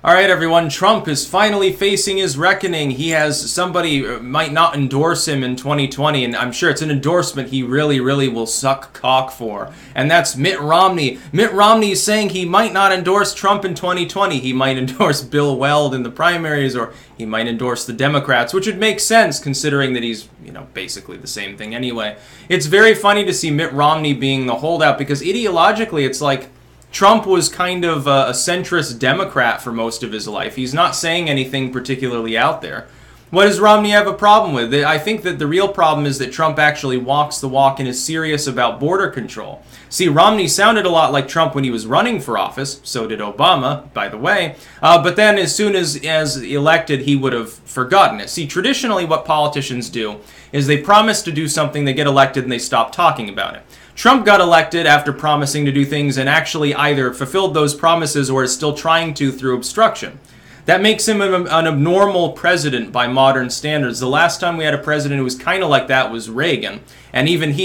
All right, everyone, Trump is finally facing his reckoning. He has somebody might not endorse him in 2020, and I'm sure it's an endorsement he really, really will suck cock for. And that's Mitt Romney. Mitt Romney is saying he might not endorse Trump in 2020. He might endorse Bill Weld in the primaries, or he might endorse the Democrats, which would make sense considering that he's, basically the same thing anyway. It's very funny to see Mitt Romney being the holdout because ideologically it's like Trump was kind of a centrist Democrat for most of his life. He's not saying anything particularly out there. What does Romney have a problem with? I think that the real problem is that Trump actually walks the walk and is serious about border control. See, Romney sounded a lot like Trump when he was running for office. So did Obama, by the way. But then as soon as elected, he would have forgotten it. See, traditionally what politicians do is they promise to do something, they get elected, and they stop talking about it. Trump got elected after promising to do things and actually either fulfilled those promises or is still trying to through obstruction. That makes him an abnormal president by modern standards. The last time we had a president who was kind of like that was Reagan. And even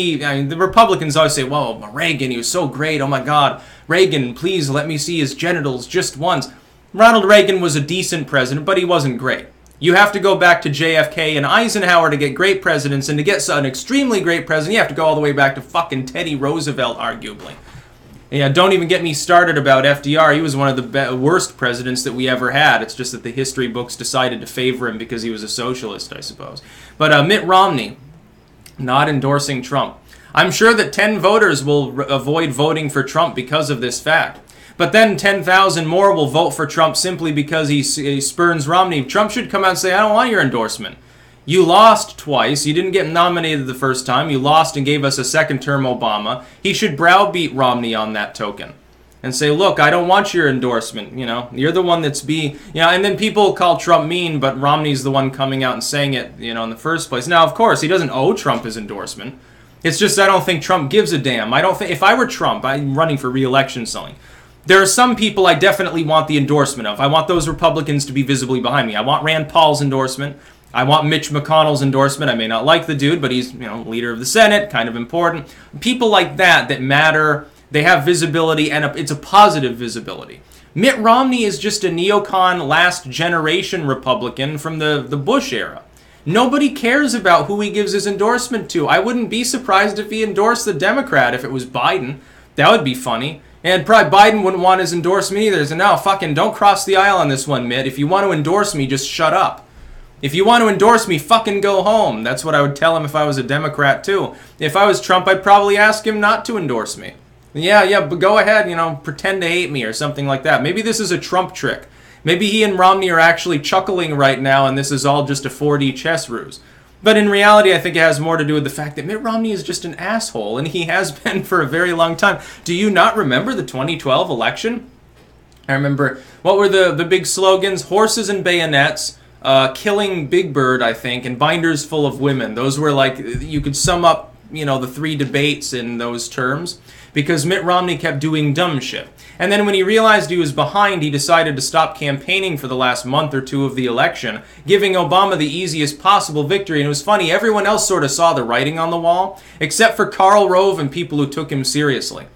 the Republicans always say, well, Reagan, he was so great. Oh my God, Reagan, please let me see his genitals just once. Ronald Reagan was a decent president, but he wasn't great. You have to go back to JFK and Eisenhower to get great presidents, and to get an extremely great president, you have to go all the way back to fucking Teddy Roosevelt, arguably. Yeah, don't even get me started about FDR. He was one of the worst presidents that we ever had. It's just that the history books decided to favor him because he was a socialist, I suppose. But Mitt Romney, not endorsing Trump. I'm sure that 10 voters will avoid voting for Trump because of this fact. But then 10,000 more will vote for Trump simply because he spurns Romney. Trump should come out and say, I don't want your endorsement. You lost twice. You didn't get nominated the first time. You lost and gave us a second-term Obama. He should browbeat Romney on that token and say, look, I don't want your endorsement. You're the one that's and then people call Trump mean, but Romney's the one coming out and saying it, in the first place. Now, of course, he doesn't owe Trump his endorsement. It's just I don't think Trump gives a damn. If I were Trump, I'm running for re-election selling. There are some people I definitely want the endorsement of. I want those Republicans to be visibly behind me. I want Rand Paul's endorsement. I want Mitch McConnell's endorsement. I may not like the dude, but he's, leader of the Senate, kind of important. People like that matter. They have visibility, and it's a positive visibility. Mitt Romney is just a neocon last generation Republican from the Bush era. Nobody cares about who he gives his endorsement to. I wouldn't be surprised if he endorsed the Democrat if it was Biden. That would be funny. And probably Biden wouldn't want his endorsement either. So no, fucking don't cross the aisle on this one, Mitt. If you want to endorse me, just shut up. If you want to endorse me, fucking go home. That's what I would tell him if I was a Democrat too. If I was Trump, I'd probably ask him not to endorse me. Yeah, but go ahead, pretend to hate me or something like that. Maybe this is a Trump trick. Maybe he and Romney are actually chuckling right now and this is all just a 4D chess ruse. But in reality, I think it has more to do with the fact that Mitt Romney is just an asshole, and he has been for a very long time. Do you not remember the 2012 election? I remember, what were the big slogans? Horses and bayonets, killing Big Bird, I think, and binders full of women. Those were like, you could sum up, the three debates in those terms, because Mitt Romney kept doing dumb shit. And then when he realized he was behind, he decided to stop campaigning for the last month or two of the election, giving Obama the easiest possible victory. And it was funny, everyone else sort of saw the writing on the wall, except for Karl Rove and people who took him seriously.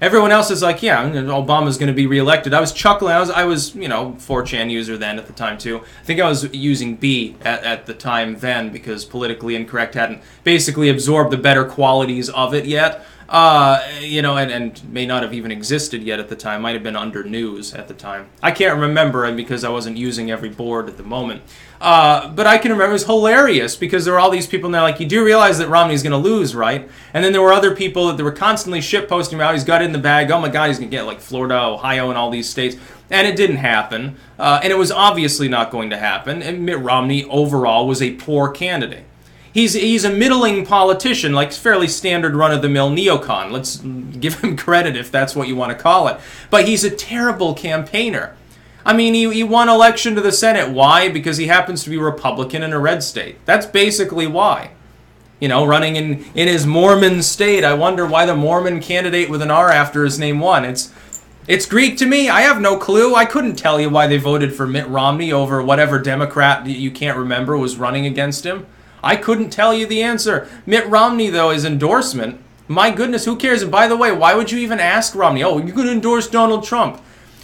Everyone else is like, yeah, Obama's going to be reelected. I was chuckling. I was 4chan user then at the time too. I think I was using B at the time then because politically incorrect hadn't basically absorbed the better qualities of it yet. And may not have even existed yet at the time. Might have been under news at the time. I can't remember because I wasn't using every board at the moment. But I can remember it was hilarious because there were all these people and they're like, you do realize that Romney's going to lose, right? And then there were other people that were constantly shitposting about, he's got it in the bag. Oh my God, he's going to get like Florida, Ohio, and all these states. And it didn't happen. And it was obviously not going to happen. And Mitt Romney overall was a poor candidate. He's a middling politician, like fairly standard run-of-the-mill neocon. Let's give him credit if that's what you want to call it. But he's a terrible campaigner. I mean, he won election to the Senate. Why? Because he happens to be Republican in a red state. That's basically why. Running in his Mormon state. I wonder why the Mormon candidate with an R after his name won. It's Greek to me. I have no clue. I couldn't tell you why they voted for Mitt Romney over whatever Democrat you can't remember was running against him. I couldn't tell you the answer. Mitt Romney, though, his endorsement, my goodness, who cares? And by the way, why would you even ask Romney, oh, you could endorse Donald Trump?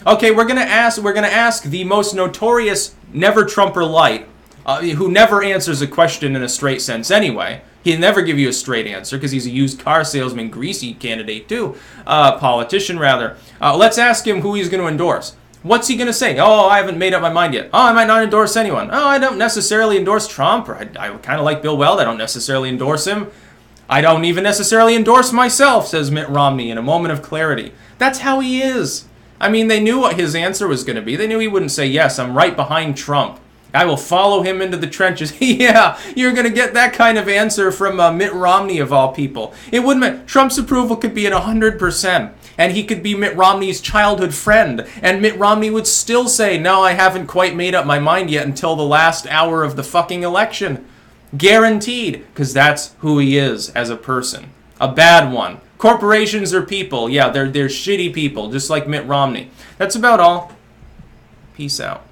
Okay, we're gonna ask the most notorious never Trumper light, who never answers a question in a straight sense anyway. He'll never give you a straight answer because he's a used car salesman, greasy candidate too, politician rather. Let's ask him who he's going to endorse. What's he going to say? Oh, I haven't made up my mind yet. Oh, I might not endorse anyone. Oh, I don't necessarily endorse Trump. Or I kind of like Bill Weld. I don't necessarily endorse him. I don't even necessarily endorse myself, says Mitt Romney in a moment of clarity. That's how he is. I mean, they knew what his answer was going to be. They knew he wouldn't say, yes, I'm right behind Trump. I will follow him into the trenches. Yeah, you're going to get that kind of answer from Mitt Romney of all people. It wouldn't. Trump's approval could be at 100%. And he could be Mitt Romney's childhood friend. And Mitt Romney would still say, no, I haven't quite made up my mind yet until the last hour of the fucking election. Guaranteed. Because that's who he is as a person. A bad one. Corporations are people. Yeah, they're shitty people, just like Mitt Romney. That's about all. Peace out.